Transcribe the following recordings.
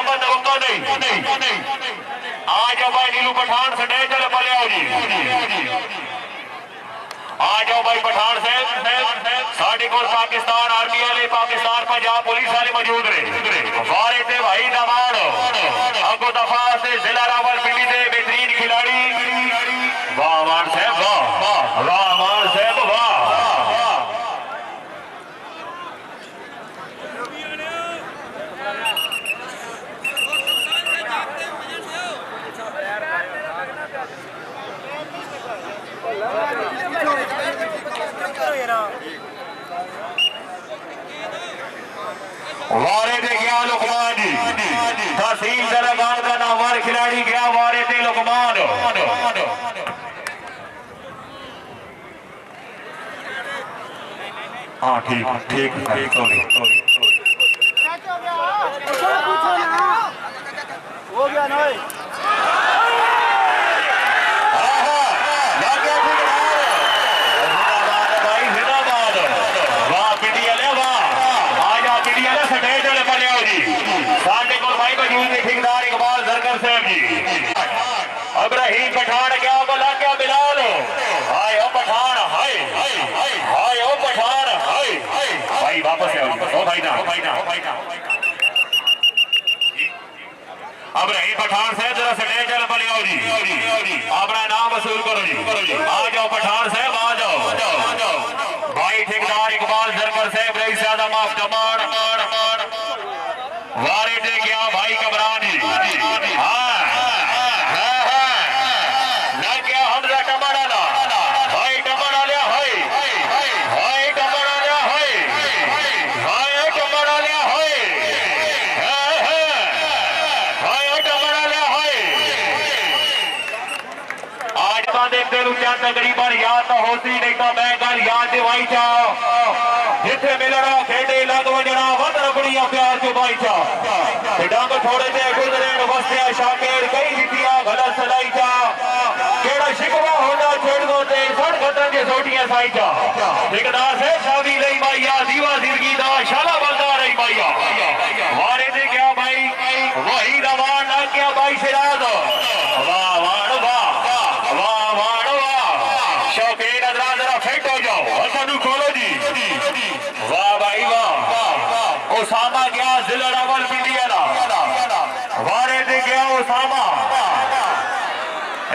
मोहम्मद तवक्को नहीं आ जाओ भाई नीलू पठान से डे चले पले आओ जी आ जाओ भाई पठान से साढ़े को पाकिस्तान आर्मी वाले पाकिस्तान पंजाब पुलिस वाले मौजूद रहे वारे थे भाई दमाड़ अगो दफा से जिला रावलपिंडी के बेहतरीन खिलाड़ी वाह मान साहब वाह वाह मान साहब वाह वारे दे गया लुकमान जी तहसील दरगान का नामवर खिलाड़ी गया वारे दे लुकमान हाँ ठीक ठीक ठीक हो गया ना ठेकेदार इकबाल जरकर साहब जी अब्राहीम पठान क्या बोला क्या बिलाल हाय ओ पठान हाय हाय ओ पठान हाय भाई वापस आओ ओ भाई ना अब्राहीम पठान साहब जरा स्टेज चल पले आओ जी अपना नाम वसूल करो जी आ जाओ पठान साहब आ जाओ भाई ठेकेदार इकबाल जरकर साहब रईस ज्यादा माफ जमान वारे दे गया भाई कमरान लग गया हमजा टमाड़ा भाई टमाड़ा लिया भाई टमाड़ा लिया भाई टमाड़ा लिया भाई टमाड़ा लिया आज का देखते रुचा तकरीबन याद तो होती नहीं तो मैं गल याद दिवाई चाह जिथे मिलना खेडे लग वजना वध रबड़िया प्यार के भाई चा डंग थोड़े जे गुजरे वस्तिया शाकिर कई जितिया गलत सलाई चा केड़ा शिकवा होना छेड़ दो ते सड़ खतन के सोटियां साई चा ठेकेदार से शादी लई माइया दीवा जिंदगी दा शाला बंदा रही माइया वारे दे क्या भाई वही रवान ना क्या भाई सिराज वाह वाह वाह वाह वाह वाह शौकीन अदरा जरा फिट हो जाओ हसन खोलो जी वाह भाई वाह उसामा गया जिला रावलपिंडी वारे दे गया उसामा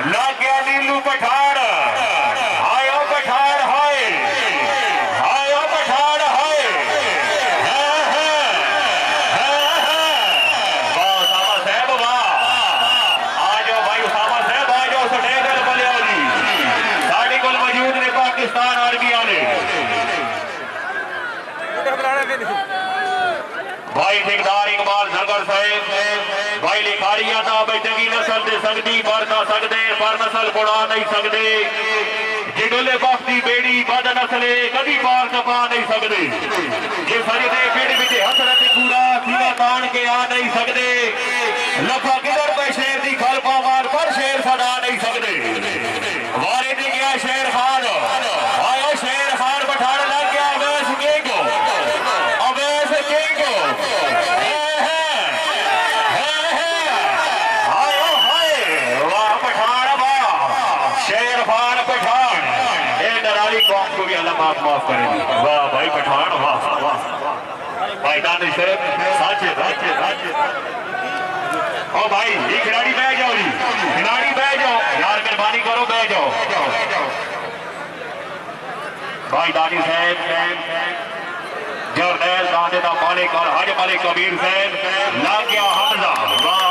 लग गया नीलू पठान हाय ओ पठान हाय हाय ओ पठान हाय वाह उसामा साहब वाह आ जाओ भाई उसामा साहब आ जाओ स्टेज पर बोले आओ जी साड़ी को मौजूद ने पाकिस्तान आर्मी वाले भाई ठेकेदार इकबाल जरकर साहब भाई लिखाड़िया था बैठगी नस्ल दे सकती पर ना सकते पर नस्ल बुड़ा नहीं सकते जिडोले बख्ती बेड़ी बद नस्ले कभी पार कपा नहीं सकते ये सजदे पेड़ विच हसरत पूरा सीधा तान के आ नहीं सकते लफा किधर पे शेर दी खल पावार पर शेर सदा नहीं सकते वारे दे गया शेर खान आयो शेर खान पठान लग गया अवैस के को को भी अल्लाह माफ करेगी वाह भाई पठान वाह वाह भाई दानिश साचे ओ भाई ये खिलाड़ी बह जाओ जी खिलाड़ी बह जाओ यार मेहरबानी करो बह जाओ भाई दानिश साहब जरनैल दादे का मालिक और हज मालिक कबीर साहब ला गया हमजा वाह